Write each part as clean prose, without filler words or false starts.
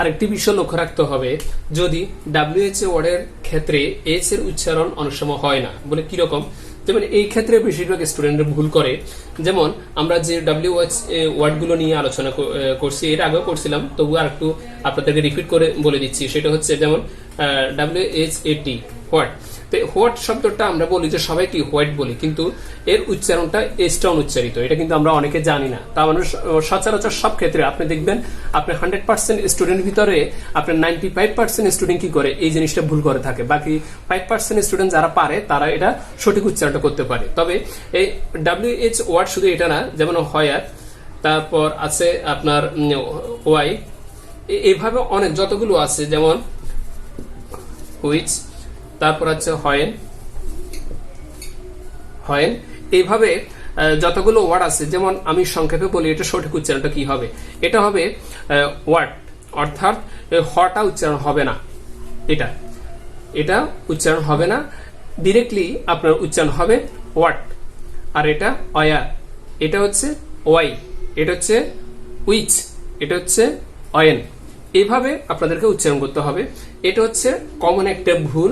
আরেকটি বিষয় লক্ষ্য রাখতে হবে, যদি WH ওয়ার্ডের ক্ষেত্রে এইচ এর উচ্চারণ অনেক সময় হয় না, বলে কিরকম, যেমন এই ক্ষেত্রে বেশিরভাগ স্টুডেন্টরা ভুল করে। যেমন আমরা যে WH ওয়ার্ডগুলো নিয়ে আলোচনা করছি, এর আগেও করছিলাম, তবু আর একটু আপনাদেরকে রিপিট করে বলে দিচ্ছি। সেটা হচ্ছে যেমন WHAT হোয়াট। তো হোয়াট শব্দটা আমরা বলি যে সবাই কি হোয়াইট বলি, কিন্তু এর উচ্চারণটা এসটা অনুচ্চারিত, এটা কিন্তু আমরা অনেকে জানি না। তা মানে সচরাচর সব ক্ষেত্রে আপনি দেখবেন আপনি 100% স্টুডেন্ট ভিতরে আপনার 95% স্টুডেন্ট কি করে এই জিনিসটা ভুল করে থাকে, বাকি 5% স্টুডেন্ট যারা পারে তারা এটা সঠিক উচ্চারণটা করতে পারে। তবে এই WH ওয়ার্ড শুধু এটা না, যেমন হোয়ার, তারপর আছে আপনার ওয়াই, এইভাবে অনেক যতগুলো আছে, যেমন হুইচ, তারপর আছে হয়েন, এইভাবে যতগুলো ওয়ার্ড আছে। যেমন আমি সংক্ষেপে বলি এটা সঠিক উচ্চারণটা কি হবে, এটা হবে ওয়ার্ড, অর্থাৎ হটা উচ্চারণ হবে না, এটা উচ্চারণ হবে না, ডিরেক্টলি আপনার উচ্চারণ হবে ওয়াট। আর এটা অয়ার, এটা হচ্ছে ওয়াই, এটা হচ্ছে উইচ, এটা হচ্ছে অয়েন। এইভাবে আপনাদেরকে উচ্চারণ করতে হবে। এটা হচ্ছে কমন একটা ভুল,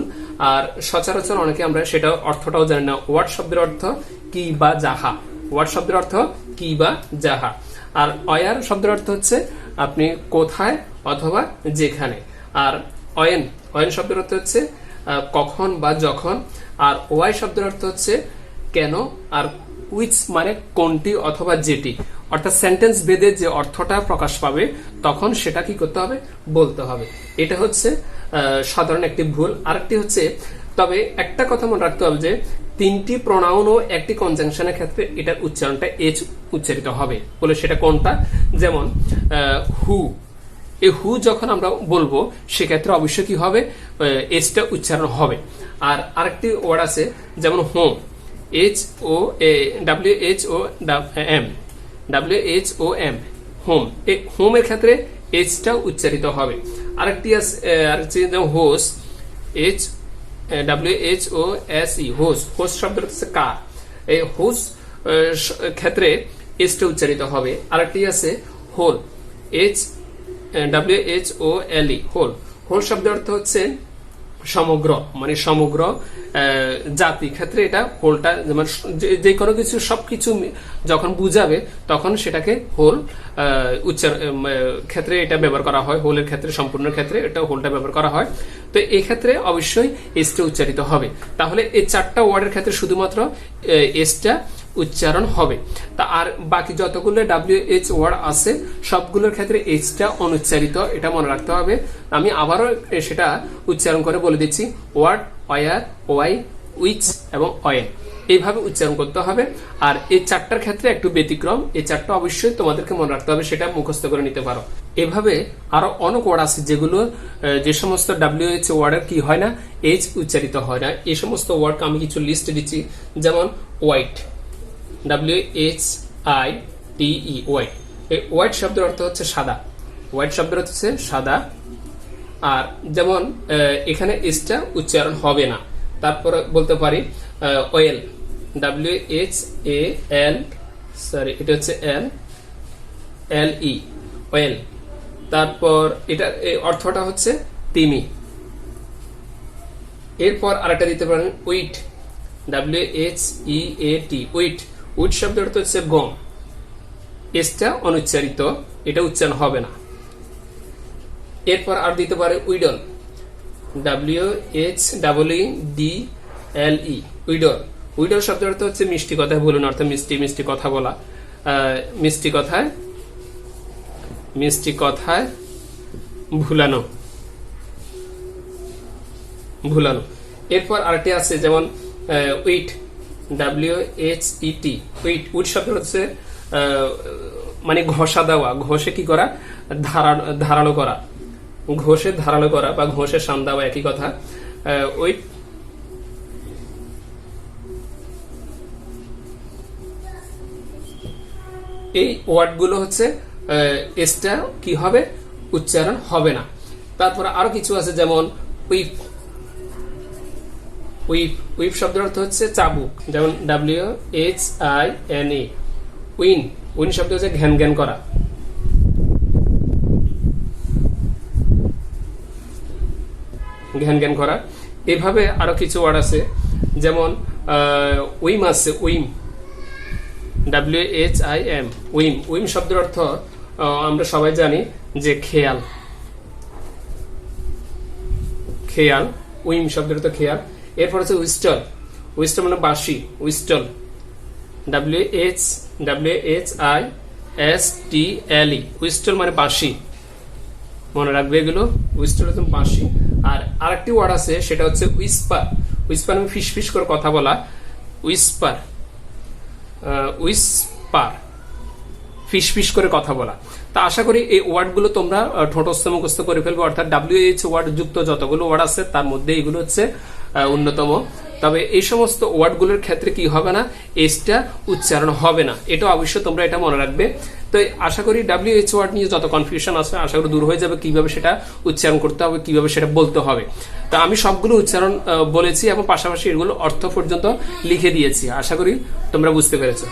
আর সচরাচর অনেকে আমরা সেটা অর্থটাও জানি না। ওয়াট শব্দের অর্থ কি বা যাহা, ওয়াট শব্দের অর্থ কি বা যাহা। আর অয়ার শব্দের অর্থ হচ্ছে আপনি কোথায় অথবা যেখানে। আর অয়েন শব্দের অর্থ হচ্ছে কখন বা যখন। আর ওয়াই শব্দের অর্থ হচ্ছে কেন। আর উইচ মানে কোনটি অথবা যেটি, অর্থাৎ সেন্টেন্স ভেদে যে অর্থটা প্রকাশ পাবে তখন সেটা কি করতে হবে, বলতে হবে। এটা হচ্ছে সাধারণ একটি ভুল। আরেকটি হচ্ছে, তবে একটা কথা মনে রাখতে হবে যে 3টি প্রোনাউন ও একটি কনজাংশনের ক্ষেত্রে এটার উচ্চারণটা এইচ উচ্চারিত হবে, বলে সেটা কোনটা। যেমন হু, এই হু যখন আমরা বলবো সেক্ষেত্রে অবশ্যই কি হবে, এইচটা উচ্চারণ হবে। আর আরেকটি ওয়ার্ড আছে যেমন হোম, WHOM, হোম, এই হোমের ক্ষেত্রে এইচটা উচ্চারিত হবে। আরেকটি আছে যেমন হোস, WHOSE, হোস শব্দটা হচ্ছে কার, এই হোস ক্ষেত্রে এইচটা উচ্চারিত হবে। আরেকটি আছে হোল, WHOLE, হোল শব্দের অর্থ হচ্ছে সমগ্র, মানে সমগ্র জাতি ক্ষেত্রে এটা হোলটা, যেমন যে কোনো কিছু সবকিছু যখন বুঝাবে তখন সেটাকে হোল উচ্চারণ ক্ষেত্রে এটা ব্যবহার করা হয়। হোলের ক্ষেত্রে, সম্পূর্ণ ক্ষেত্রে এটা হোলটা ব্যবহার করা হয়। তো এই ক্ষেত্রে অবশ্যই এসটা উচ্চারিত হবে। তাহলে এই 4টা ওয়ার্ডের ক্ষেত্রে শুধুমাত্র এসটা উচ্চারণ হবে। তা আর বাকি যতগুলো WH ওয়ার্ড আছে সবগুলোর ক্ষেত্রে এইচটা অনুচ্চারিত, এটা মনে রাখতে হবে। আমি আবারও সেটা উচ্চারণ করে বলে দিচ্ছি, ওয়ার্ড, ওয়ার, ওয়াই, উইচ এবং অয়েন, এইভাবে উচ্চারণ করতে হবে। আর এই 4টার ক্ষেত্রে একটু ব্যতিক্রম, এই 4টা অবশ্যই তোমাদেরকে মনে রাখতে হবে, সেটা মুখস্থ করে নিতে পারো। এভাবে আরো অনেক ওয়ার্ড আছে যেগুলো, যে সমস্ত WH ওয়ার্ডের কি হয় না, এইচ উচ্চারিত হয় না। এই সমস্ত ওয়ার্ড আমি কিছু লিস্ট দিচ্ছি। যেমন হোয়াইট, WHITE, হোয়াইট। এই হোয়াইট শব্দের অর্থ হচ্ছে সাদা, হোয়াইট শব্দের অর্থ হচ্ছে সাদা। আর যেমন এখানে এসটা উচ্চারণ হবে না। তারপর বলতে পারি ওয়েল, WHAL, সরি এটা হচ্ছে LE, ওয়েল। তারপর এটা অর্থটা হচ্ছে তিমি। এরপর আরেকটা দিতে পারেন উইট, WHEAT, উইট। উইট শব্দের অর্থ হচ্ছে গম, এসটা অনুচ্চারিত, এটা উচ্চারণ হবে না। এরপর আর দিতে পারে উইডল, WHEEDLE, উইডল। উইডল শব্দের অর্থ হচ্ছে মিষ্টি কথায় বলুন, অর্থাৎ মিষ্টি মিষ্টি কথা বলা, মিষ্টি কথায় ভুলানো। এরপর আরেকটি আছে যেমন উইট, WHET, উইট। উইট শব্দের হচ্ছে মানে ঘষা দেওয়া, ঘষে কি করা, ধারালো করা, ঘষে ধারালো করা বা ঘষে শান দেওয়া, একই কথা। উইট। এই ওয়ার্ডগুলো হচ্ছে এসটা কি হবে, উচ্চারণ হবে না। তারপর আরো কিছু আছে যেমন উইপ, উইপ শব্দের অর্থ হচ্ছে চাবুক, যেমন WHINE, উইন। উইন শব্দ হচ্ছে ঘ্যান ঘ্যান করা। জ্ঞান জ্ঞান করা। এভাবে আরো কিছু ওয়ার্ড আছে, যেমন উইম আছে, উইম, WHIM, উইম। উইম শব্দের অর্থ আমরা সবাই জানি যে খেয়াল, খেয়াল, উইম শব্দের অর্থ খেয়াল। এরপর হচ্ছে উইস্টল, উইস্টল মানে বাঁশি, উইস্টল, WHISTLE, উইস্টল মানে বাঁশি, মনে রাখবে এগুলো। উইস্টল হচ্ছে বাঁশি। আর আরেকটি ওয়ার্ড আছে, সেটা হচ্ছে উইসপার। উইসপার মানে ফিস ফিস করে কথা বলা, উইসপার, উইসপার, ফিস ফিস করে কথা বলা। তা আশা করি এই ওয়ার্ডগুলো তোমরা ঠোঁটস্থ মুখস্থ করে ফেলবে, অর্থাৎ WH ওয়ার্ড যুক্ত যতগুলো ওয়ার্ড আছে তার মধ্যে এগুলো হচ্ছে অন্যতম। তবে এই সমস্ত ওয়ার্ডগুলোর ক্ষেত্রে কি হবে না, এসটা উচ্চারণ হবে না, এটা অবশ্যই তোমরা এটা মনে রাখবে। তো আশা করি WH ওয়ার্ড নিয়ে যত কনফিউশন আছে আশা করি দূর হয়ে যাবে, কিভাবে সেটা উচ্চারণ করতে হবে, কিভাবে সেটা বলতে হবে। তা আমি সবগুলো উচ্চারণ বলেছি এবং পাশাপাশি এগুলো অর্থ পর্যন্ত লিখে দিয়েছি, আশা করি তোমরা বুঝতে পেরেছো।